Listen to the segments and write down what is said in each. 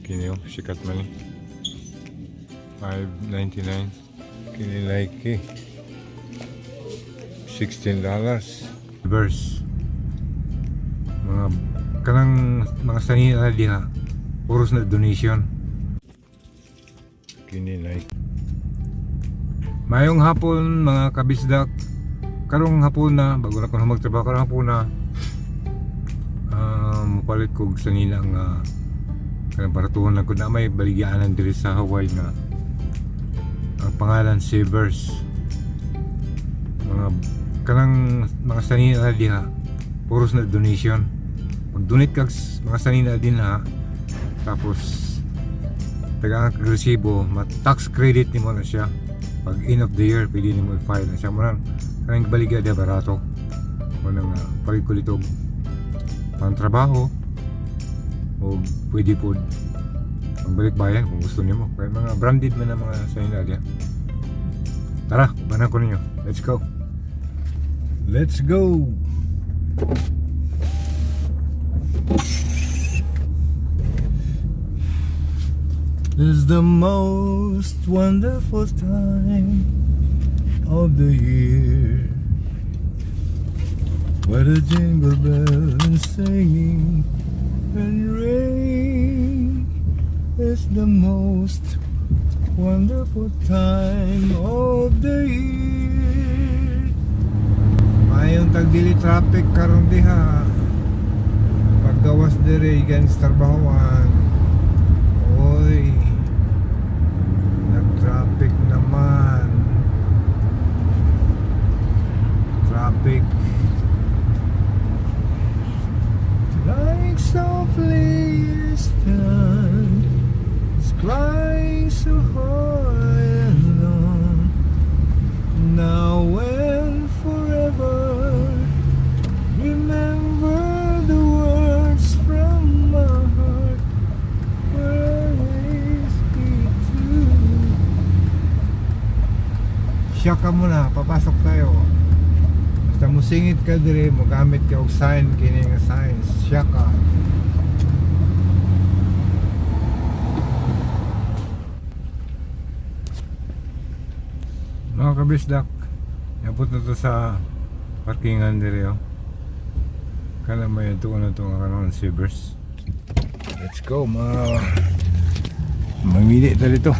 kini oh, sikat man ni. $5.99 kini like $16. Verse mga kanang mga sanina diha puros na donation kini like. Mayong hapon mga kabisdak, karong hapon na bago na ko magtrabaho karong hapon na mupalit kog sanina nga kanang paratuhon lang ko na may baligyanan diri sa Hawaii nga ang pangalan Savers. Mga kanang mga sanina diha puros na donation. Mag-donate kag mga sanina din ha, tapos tagaan kag resibo, tax credit nimo na siya. Pag end of the year pwede nimo i-file na siya. Murang kanang baligya dia barato. Murang palit ko dito pang trabaho o pwede po magbalik bayan kung gusto niyo mo. Kaya mga branded man na mga sanina diha. Tara, banan ko ninyo. Let's go. Let's go. It's the most wonderful time of the year, where the jingle bells singing and rain. It's the most wonderful time of the year. Mayong tagdili traffic karon diha. Paggawas diri gan sa trabahoan. Oy, nag-traffic naman. Traffic. Like softly stand, flying so high and long, now and forever. Remember the words from my heart, will always be true. Siya ka muna, papasok tayo. Basta musingit ka dire, magamit ka og sign, kini nga sign, siya ka. Mga kabisdak, yapot na to sa parkingan dire oh. Kala may ito na ito nga kanon Savers. Let's go mga mamili tayo dito.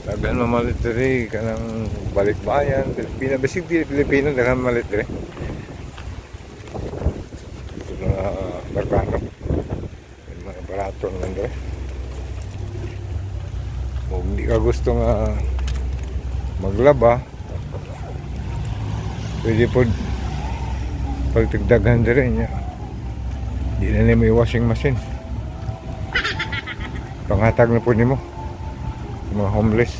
Tagan mamalit dire kanang balikbayan Pilipina, basig Pilipino daghang malit dire. Mga barkano barato naman doon. Kung hindi ka gusto nga maglaba, pwede po pagtigdaghan din niya. Hindi na niya may washing machine. Panghatag na po niyo mo mga homeless.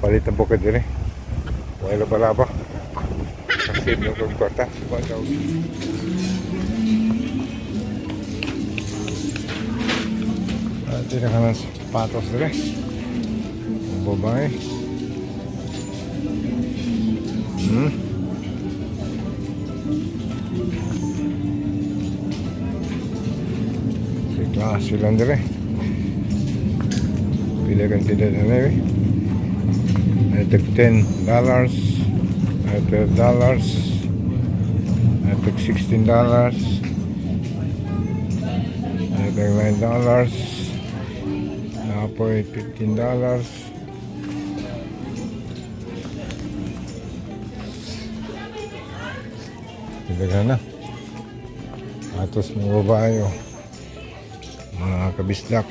Palitan po ka din. Wala laba-laba kasi nung kagkota ito na ka ng sapatos dire ang babae. Si klase lang dire pila kantidad na nebe. Ito $10, ito dollars, ito $16, ito $9, apoy $15. Talaga na. Atos mga babae oh. Mga kabisdak.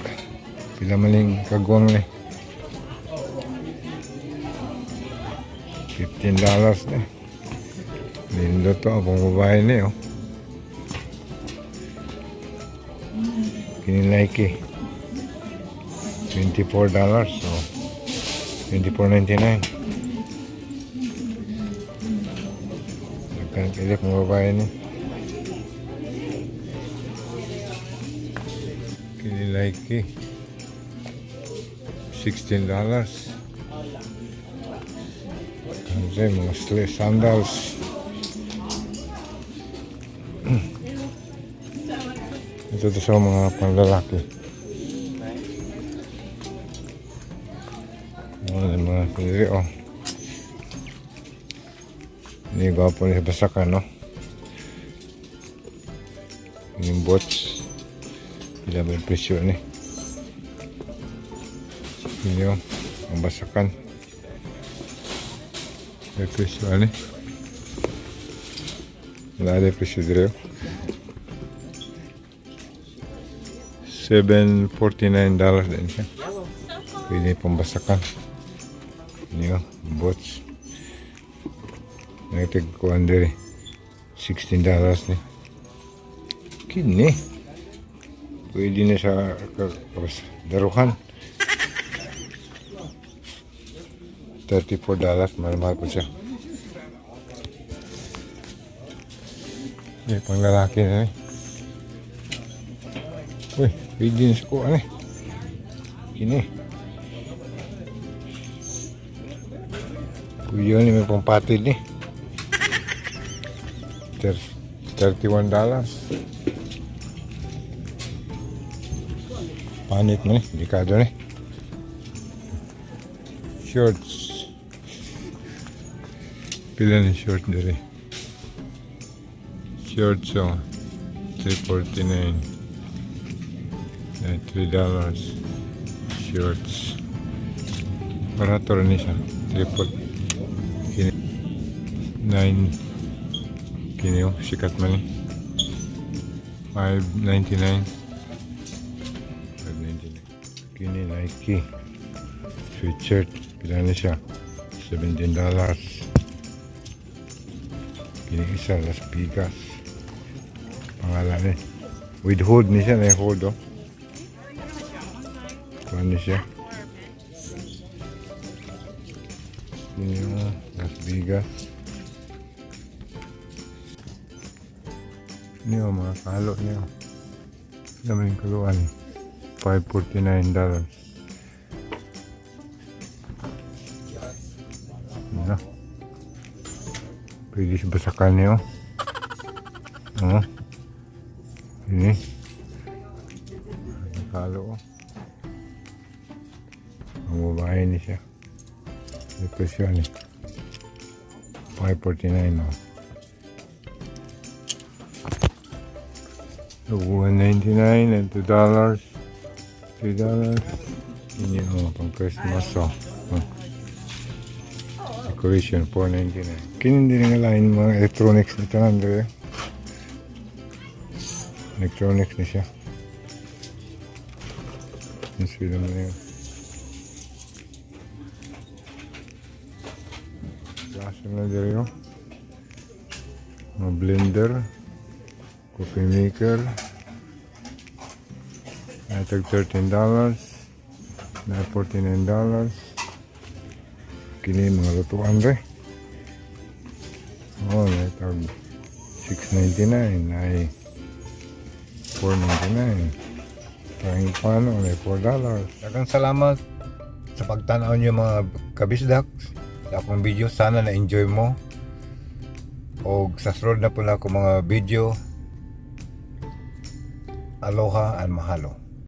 Pila maling kagwang ni. $15 na. Lindo to ang babae ni oh. Kinilike $24 so $24.99. Nagkantilip mga babae ni. Kinilike $16. Kasi mga sandals. Ito to sa mga panglalaki. Mga sandali, oh. Ini gwapo ni sa basakan, no? Yung bots. Bila ba yung presyo ni? Ini, oh. Ang basakan. Yung presyo ni. Wala ada presyo dito. $749 din siya. Pwede pang basakan. Ini, oh. Bots. Nagtag ko under $16 ni. Kini. Pwede na sa daruhan. $34. Mahal po siya. Pang lalaki na ni. Uy, pwede na sa kuha ni. Kini. Puyo ni may pangpatid ni. $31. Panit mo ni, delikado ni. Shorts. Pila ni short dari. Shorts so $349. $3. Shorts. Barato rin siya. $9. Kini yung sikat man eh. $5.99. Kini Nike sweatshirt. Pila na siya? $17. Kini isa Las Vegas. Pangalan eh. With hood ni siya. Na yung hood, oh. Kuha ni siya. Kini yung Las Vegas. Niyo mga kalo niyo. Naman yung kaluan. $549. Ano? Pwede sa basakan niyo. Oo. Ini. Kalo. Ang babae ni siya. Depresyon ni. $549 no. $1.99 and $2. $3. Ini pang Christmas decoration $4.99. Kini din nga lain mga electronics na tanan dere. Electronics na siya. Ang sila mo na yun. Klase na dere yun. Mga blender. Coffee maker. Natag $13. Na $49. Kini mga lutuan re. Oh, natag $6.99 ay $4.99. Kahing pano ay $4. Daghang salamat sa pagtanaw niyo mga kabisdak sa akong video. Sana na-enjoy mo. O sa sunod na pula ko mga video. Aloha and mahalo.